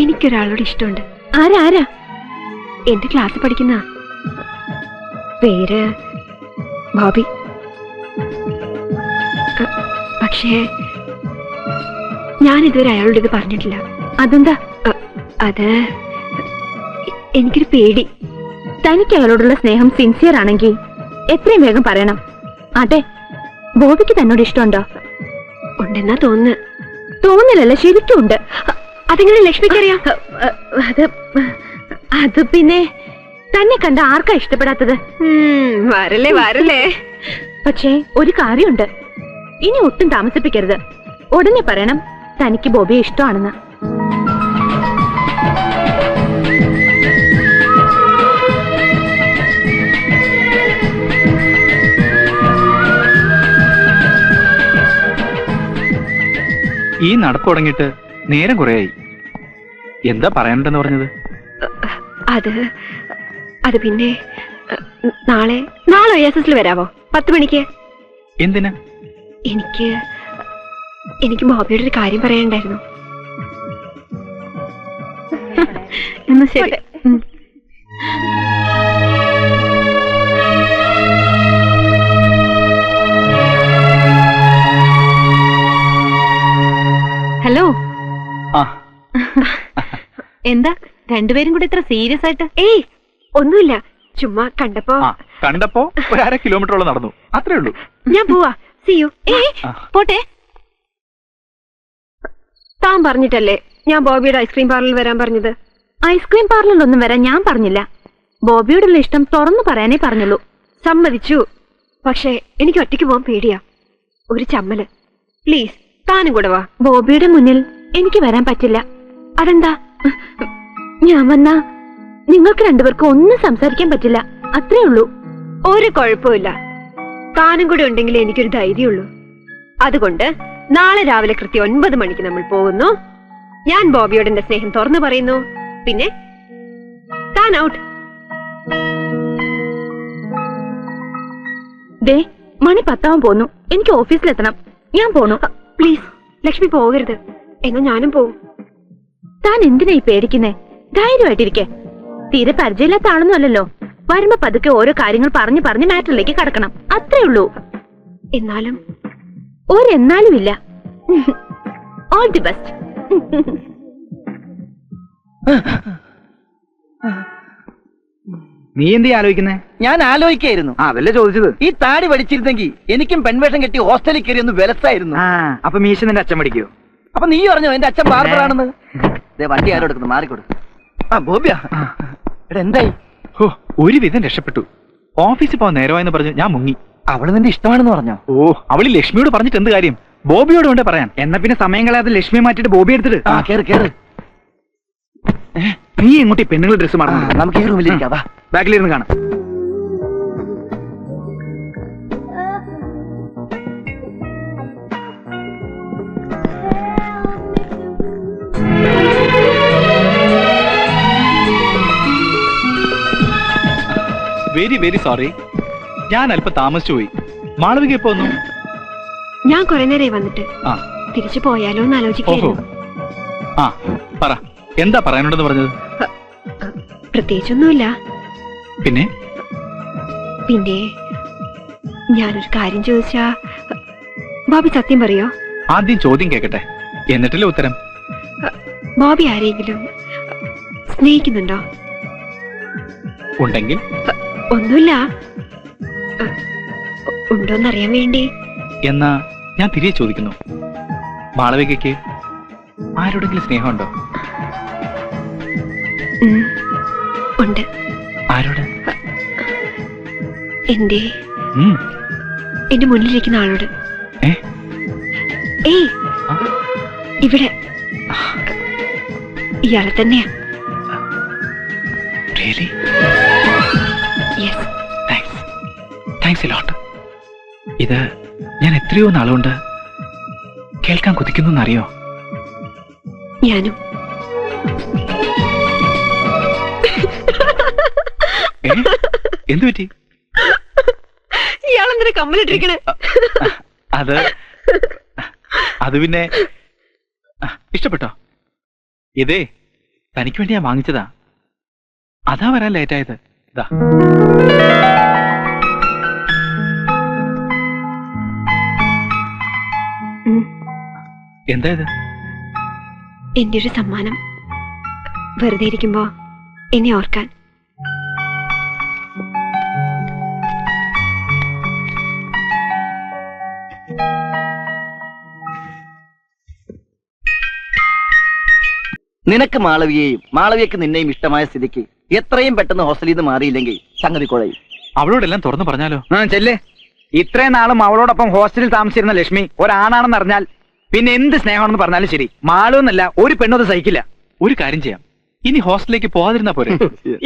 എനിക്കൊരാളോട് ഇഷ്ടമുണ്ട്. ആരാ ആരാ? എന്റെ ക്ലാസ്സിൽ പഠിക്കുന്ന, പേര് ബോബി. പക്ഷേ ഞാൻ ഇതുവരെ അയാളോട് ഇത് പറഞ്ഞിട്ടില്ല. അതെന്താ? അത് എനിക്കൊരു പേടി. തനിക്ക് അയാളോടുള്ള സ്നേഹം സിൻസിയർ ആണെങ്കിൽ എത്രയും വേഗം പറയണം. അതെ, ബോബിക്ക് തന്നോട് ഇഷ്ടമുണ്ടോ? ഉണ്ടെന്നാ തോന്നുന്നു. തോന്നില്ലല്ലോ, ശരിക്കും ഉണ്ട്. അതെങ്ങനെ ലക്ഷ്മിക്കറിയാം? അത് പിന്നെ തന്നെ കണ്ട ആർക്കാ ഇഷ്ടപ്പെടാത്തത്? വരല്ലേ വരല്ലേ. പക്ഷേ ഒരു കാര്യമുണ്ട്, ഇനി ഒട്ടും താമസിപ്പിക്കരുത്. ഉടനെ പറയണം തനിക്ക് ബോബിയെ ഇഷ്ടമാണെന്ന്. ഈ നടപ്പ് തുടങ്ങിയിട്ട് നേരം കുറയായി. എന്താ പറയാനുണ്ടെന്ന് പറഞ്ഞത്? അത് പിന്നെ നാളെ OSSൽ വരാവോ? 10 മണിക്ക്. എന്തിനാ? എനിക്ക് ബോബിയോട് ഒരു കാര്യം പറയാനുണ്ടായിരുന്നു. എന്നാ ശരി. ഹലോ. എന്താ രണ്ടുപേരും കൂടി ഇത്ര സീരിയസ് ആയിട്ട്? ഏയ് ഒന്നുമില്ല, ചുമ്മാ കണ്ടപ്പോ ഒരു 1/2 കിലോമീറ്ററോളം നടന്നു, അത്രേ ഉള്ളൂ. ഞാൻ പോവാ. See you. പോട്ടെ. താൻ പറഞ്ഞിട്ടല്ലേ ഞാൻ ബോബിയുടെ ഐസ്ക്രീം പാർലറിൽ വരാൻ പറഞ്ഞത്? ഐസ്ക്രീം പാർലറിലൊന്നും വരാൻ ഞാൻ പറഞ്ഞില്ല. ബോബിയോടുള്ള ഇഷ്ടം തുറന്നു പറയാനേ പറഞ്ഞുള്ളൂ. സമ്മതിച്ചു. പക്ഷേ എനിക്ക് ഒറ്റയ്ക്ക് പോകാൻ പേടിയാ. ഒരു ചമ്മല്. പ്ലീസ് താനും കൂടെ വാ. ബോബിയുടെ മുന്നിൽ എനിക്ക് വരാൻ പറ്റില്ല. അതെന്താ? ഞാൻ വന്നാ നിങ്ങൾക്ക് രണ്ടുപേർക്കും ഒന്നും സംസാരിക്കാൻ പറ്റില്ല, അത്രേ ഉള്ളൂ. ഒരു കുഴപ്പമില്ല. താനും കൂടെ ഉണ്ടെങ്കിലേ എനിക്കൊരു ധൈര്യമുള്ളൂ. അതുകൊണ്ട് നാളെ രാവിലെ കൃത്യം 9 മണിക്ക് നമ്മൾ പോകുന്നു. ഞാൻ ബോബിയോട് എന്റെ സ്നേഹം തുറന്നു പറയുന്നു. പിന്നെ താൻ ഔട്ട്. ദേ, മണി 10 പോന്നു. എനിക്ക് ഓഫീസിലെത്തണം. ഞാൻ പോണു. പ്ലീസ് ലക്ഷ്മി പോകരുത്. എന്നാ ഞാനും പോവും. താൻ എന്തിനാ ഈ പേടിക്കുന്നേ? ധൈര്യമായിട്ടിരിക്കെ. തീരെ പരിചയമില്ലാത്ത ആളൊന്നും അല്ലല്ലോ. വരുമ്പോ പതുക്കെ ഓരോ കാര്യങ്ങൾ പറഞ്ഞു പറഞ്ഞ് മാറ്ററിലേക്ക് കടക്കണം, അത്രേ ഉള്ളൂ. എന്നാലും ഒരെന്നാലും ഇല്ല. All the best. നീ എന്ത് ആലോചിക്കുന്നേ? ഞാൻ ആലോചിക്കായിരുന്നു. അതല്ലേ ചോദിച്ചത്. ഈ താടി പഠിച്ചിരുന്നെങ്കിൽ എനിക്കും പെൺവേഷം കെട്ടി ഹോസ്റ്റലിൽ കയറി ഒന്ന് വിലസായിരുന്നു. അപ്പൊ മീശ നിന്റെ അച്ഛൻ പഠിക്കോ? അപ്പൊ നീ പറഞ്ഞോ എന്റെ അച്ഛൻ ബാർബറാണെന്ന്? വണ്ടി ആരോ എടുക്കുന്നു, മാറിക്കൊടു. ബോബിയാ, എടാ എന്തായി? ഒരുവിധം രക്ഷപ്പെട്ടു. ഓഫീസിൽ പോകാൻ നേരമായെന്ന് പറഞ്ഞു ഞാൻ മുങ്ങി. അവള് നിന്റെ ഇഷ്ടമാണെന്ന് പറഞ്ഞോ? അവള് ലക്ഷ്മിയോട് പറഞ്ഞിട്ട് എന്ത് കാര്യം? ബോബിയോട് വേണ്ടേ പറയാൻ. എന്നാ പിന്നെ സമയം കളയാതെ ലക്ഷ്മിയെ മാറ്റിട്ട് ബോബി എടുത്തിട്ട് കേറ് കേറ്. നീ എങ്ങോട്ട് പെണ്ണുങ്ങൾ ഡ്രസ് മാറണം? നമുക്ക് ഈ റൂമിലിരിക്കാം. ബാക്കിലിരുന്ന് കാണാം. വെരി വെരി സോറി, ഞാൻ അല്പം താമസിച്ചു പോയി. മാളവിക എപ്പോ വന്നു? ഞാൻ കുറെ നേരമായി വന്നിട്ട്. തിരിച്ചു പോയാലോ എന്ന് ആലോചിക്കായിരുന്നു. പറ, എന്താ പറയാനുണ്ടെന്ന് പറഞ്ഞത്? പ്രത്യേകിച്ചൊന്നുമില്ല. പിന്നെ ഞാനൊരു കാര്യം ചോദിച്ചാ ബോബി സത്യം പറയോ? ആദ്യം ചോദ്യം കേക്കട്ടെ, എന്നിട്ടല്ലേ ഉത്തരം. ബോബി ആരെങ്കിലും സ്നേഹിക്കുന്നുണ്ടോ? ഉണ്ടെങ്കിൽ? ഒന്നുമില്ല, ഉണ്ടോന്നറിയാൻ വേണ്ടി. എന്നാ ഞാൻ തിരികെ ചോദിക്കുന്നു, മാളവികയ്ക്ക് ആരോടെങ്കിലും സ്നേഹമുണ്ടോ? ഉണ്ട്. ആരോട്? എന്റെ മുന്നിലിരിക്കുന്ന ആളോട്. ഏയ്, ഇവിടെ ഇയാളെ തന്നെയാ. Really? Yes. Thanks a lot. ഇത് ഞാൻ എത്രയോ നാളുകൊണ്ട് കേൾക്കാൻ കൊതിക്കുന്നു അറിയോ? ഞാനും. എന്തു പറ്റി? ഇയാളെന്തിനാ കമ്മലിട്ടിരിക്കണേ? അത് പിന്നെ ഇഷ്ടപ്പെട്ടോ? ഇതേ തനിക്ക് വേണ്ടി ഞാൻ വാങ്ങിച്ചതാ. അതാ വരാൻ ലേറ്റായത്. ഇതാ. എന്താ ഇത്? എന്റെ ഒരു സമ്മാനം. വെറുതെ ഇരിക്കുമ്പോ എന്നെ ഓർക്കാൻ. നിനക്ക് മാളവിയെയും മാളവിയക്ക് നിന്നെയും ഇഷ്ടമായ സ്ഥിതിക്ക് എത്രയും പെട്ടെന്ന് ഹോസ്റ്റലിൽ നിന്ന് മാറിയില്ലെങ്കിൽ സംഗതി കുഴയും. അവളോടെല്ലാം തുറന്നു പറഞ്ഞാലോ? ചെല്ലേ. ഇത്രയും നാളും അവളോടൊപ്പം ഹോസ്റ്റലിൽ താമസിച്ചിരുന്ന ലക്ഷ്മി ഒരാണാണെന്ന് അറിഞ്ഞാൽ പിന്നെ എന്ത് സ്നേഹമാണെന്ന് പറഞ്ഞാലും ശരി, മാളുവെന്നല്ല ഒരു പെണ്ണത് സഹിക്കില്ല. ഒരു കാര്യം ചെയ്യാം, ഇനി ഹോസ്റ്റലിലേക്ക് പോകാതിരുന്നാ പോരെ?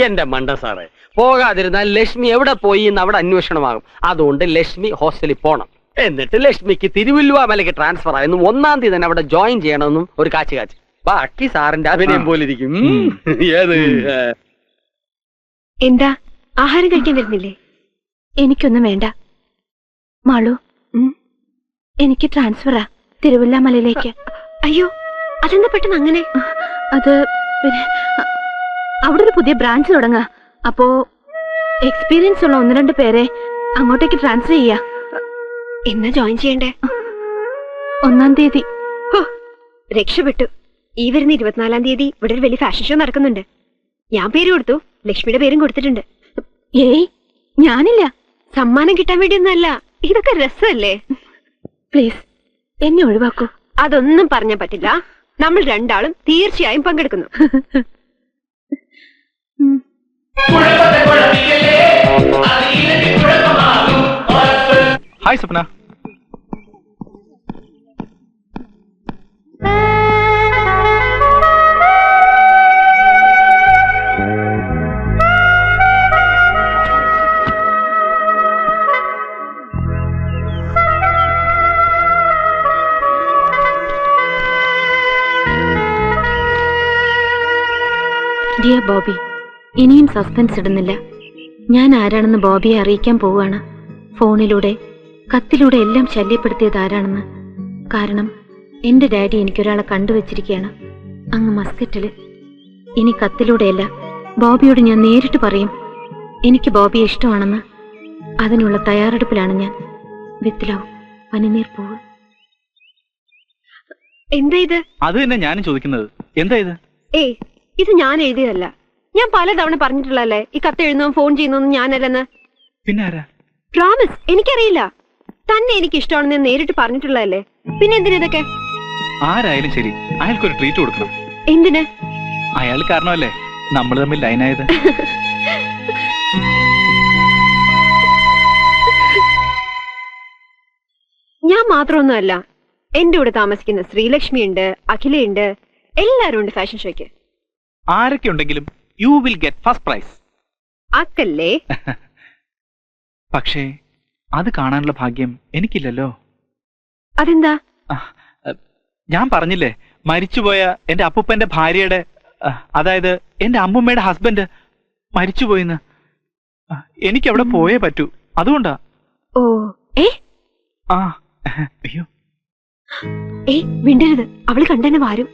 എന്റെ മണ്ട സാറേ, പോകാതിരുന്നാൽ ലക്ഷ്മി എവിടെ പോയി എന്ന് അവിടെ അന്വേഷണമാകും. അതുകൊണ്ട് ലക്ഷ്മി ഹോസ്റ്റലിൽ പോണം. എന്നിട്ട് ലക്ഷ്മിക്ക് തിരുവല്ലുവാമലയ്ക്ക് ട്രാൻസ്ഫർ ആയെന്നും 1-ാം തീയതി തന്നെ അവിടെ ജോയിൻ ചെയ്യണമെന്നും ഒരു കാച്ച്. ബാക്കി സാറിന്റെ അഭിനയം പോലിരിക്കും. ഏത് എന്താ, ആഹാരം കഴിക്കാൻ വരുന്നില്ലേ? എനിക്കൊന്നും വേണ്ട മാളു. എനിക്ക് ട്രാൻസ്ഫറാ തിരുവല്ലാമലയിലേക്ക്. അയ്യോ, അതെന്താ പെട്ടെന്ന് അങ്ങനെ? അത് പിന്നെ അവിടെ ഒരു പുതിയ ബ്രാഞ്ച് തുടങ്ങാ. അപ്പോ എക്സ്പീരിയൻസ് ഉള്ള 1-2 പേരെ അങ്ങോട്ടേക്ക് ട്രാൻസ്ഫർ ചെയ്യാ. എന്നാ ജോയിൻ ചെയ്യണ്ടേ? 1-ാം തീയതി. രക്ഷപ്പെട്ടു. ഈ വരുന്ന 24-ാം തീയതി ഇവിടെ ഒരു വലിയ ഫാഷൻ ഷോ നടക്കുന്നുണ്ട്. ഞാൻ പേര് കൊടുത്തു, ലക്ഷ്മിയുടെ പേരും കൊടുത്തിട്ടുണ്ട്. ഏയ്, ഞാനില്ല. സമ്മാനം കിട്ടാൻ വേണ്ടിയൊന്നല്ല, ഇതൊക്കെ രസമല്ലേ? പ്ലീസ് എന്നെ ഒഴിവാക്കൂ. അതൊന്നും പറഞ്ഞാൽ പറ്റില്ല. നമ്മൾ 2 തീർച്ചയായും പങ്കെടുക്കുന്നു. ഹായ് സ്വപ്ന. ഡിയർ ബോബി, ഇനിയും സസ്പെൻസ് ഇടുന്നില്ല. ഞാൻ ആരാണെന്ന് ബോബിയെ അറിയിക്കാൻ പോവുകയാണ്. ഫോണിലൂടെ കത്തിലൂടെ എല്ലാം ശല്യപ്പെടുത്തിയത് ആരാണെന്ന്. കാരണം എന്റെ ഡാഡി എനിക്കൊരാളെ കണ്ടുവച്ചിരിക്കുകയാണ് അങ്ങ് മസ്കറ്റില്. ഇനി കത്തിലൂടെയല്ല, ബോബിയോട് ഞാൻ നേരിട്ട് പറയും എനിക്ക് ബോബിയെ ഇഷ്ടമാണെന്ന്. അതിനുള്ള തയ്യാറെടുപ്പിലാണ് ഞാൻ. വിത്ത് ലവ്, പനിനീർ പൂവ്. എന്താ ഇത്? അത് തന്നെ ഞാനും ചോദിക്കുന്നത്. എന്താ ഇത്? ഏയ്, ഇത് ഞാൻ എഴുതിയതല്ല. ഞാൻ പലതവണ പറഞ്ഞിട്ടുള്ളല്ലേ ഈ കത്ത് എഴുതുന്നതും ഫോൺ ചെയ്യുന്നതും ഞാനല്ലെന്ന്. പിന്നെ ആരാ? പ്രോമിസ്, എനിക്കറിയില്ല. തന്നെ എനിക്ക് ഇഷ്ടമാണെന്ന് നേരിട്ട് പറഞ്ഞിട്ടുള്ളതല്ലേ. പിന്നെ എന്തിനതൊക്കെ? ആരായാലും ശരി, അയാൾക്കൊരു ട്രീറ്റ് കൊടുക്കണം. എന്തിന്? അയാൾ കാരണമല്ലേ നമ്മൾ തമ്മിൽ ലൈനായത്. ഞാൻ മാത്രമൊന്നുമല്ല, എന്റെ കൂടെ താമസിക്കുന്ന ശ്രീലക്ഷ്മി ഉണ്ട്, അഖിലയുണ്ട്, എല്ലാരും ഉണ്ട് ഫാഷൻ ഷോയ്ക്ക്. ആരൊക്കെ ഉണ്ടെങ്കിലും you will get first prize. ആക്കല്ലേ? പക്ഷേ അത് കാണാനുള്ള ഭാഗ്യം എനിക്കില്ലല്ലോ. അതെന്താ? ഞാൻ പറഞ്ഞില്ലേ, മരിച്ചുപോയ എന്റെ അപ്പൂപ്പന്റെ ഭാര്യയുടെ, അതായത് എന്റെ അമ്മൂമ്മയുടെ ഹസ്ബൻഡ് മരിച്ചുപോയിന്ന്. എനിക്കവിടെ പോയേ പറ്റൂ. അതുകൊണ്ടാ. ഓ, ഏ ആ അയ്യോ, ഏയ് വിണ്ടരുത്, അവള് കണ്ടെന്നെ വാരും.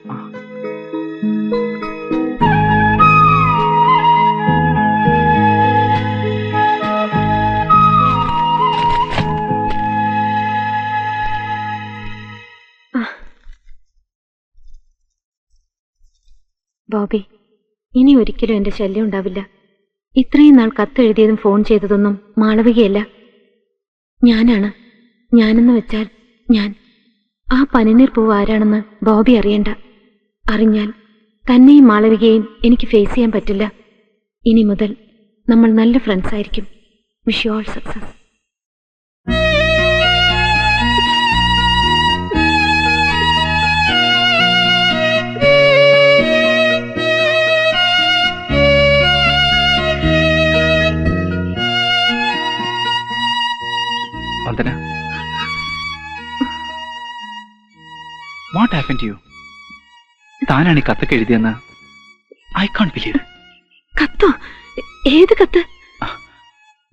ബോബി, ഇനി ഒരിക്കലും എന്റെ ശല്യം ഉണ്ടാവില്ല. ഇത്രയും നാൾ കത്തെഴുതിയതും ഫോൺ ചെയ്തതൊന്നും മാളവികയല്ല, ഞാനാണ്. ഞാനെന്ന് വെച്ചാൽ ഞാൻ. ആ പനിനീർ പൂവ് ആരാണെന്ന് ബോബി അറിയണ്ട. അറിഞ്ഞാൽ തന്നെയും മാളവികയെയും എനിക്ക് ഫേസ് ചെയ്യാൻ പറ്റില്ല. ഇനി മുതൽ നമ്മൾ നല്ല ഫ്രണ്ട്സ് ആയിരിക്കും. Wish you all success. Vandana, what happen to you? താനാണ് ഈ കത്തൊക്കെ എഴുതിയെന്ന് ഐ കാൺട്ട് ബിലീവ്. കത്തോ? ഏത് കത്ത്?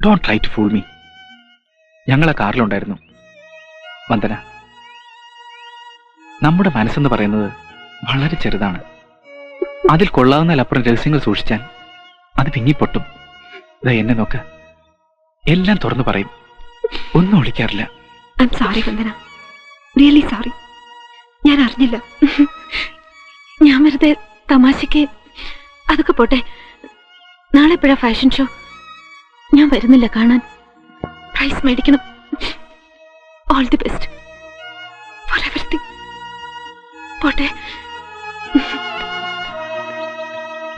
Don't try to fool me. ഞങ്ങളെ കാറിലുണ്ടായിരുന്നു. വന്ദന, നമ്മുടെ മനസ്സെന്ന് പറയുന്നത് വളരെ ചെറുതാണ്. അതിൽ കൊള്ളാവുന്നതിലപ്പുറം രഹസ്യങ്ങൾ സൂക്ഷിച്ചാൽ അത് പിന്നിപ്പൊട്ടും. ദാ എന്നെ നോക്ക, എല്ലാം തുറന്നു പറയും, ഒന്നും ഒളിക്കാറില്ല. I am sorry Vandana, really sorry. ഞാൻ അറിഞ്ഞില്ല. ഞാൻ വെറുതെ തമാശക്ക്. അതൊക്കെ പോട്ടെ, നാളെ എപ്പോഴാ ഫാഷൻ ഷോ? ഞാൻ വരുന്നില്ല കാണാൻ. പ്രൈസ് മേടിക്കണം. All the best for everything. പോട്ടെ.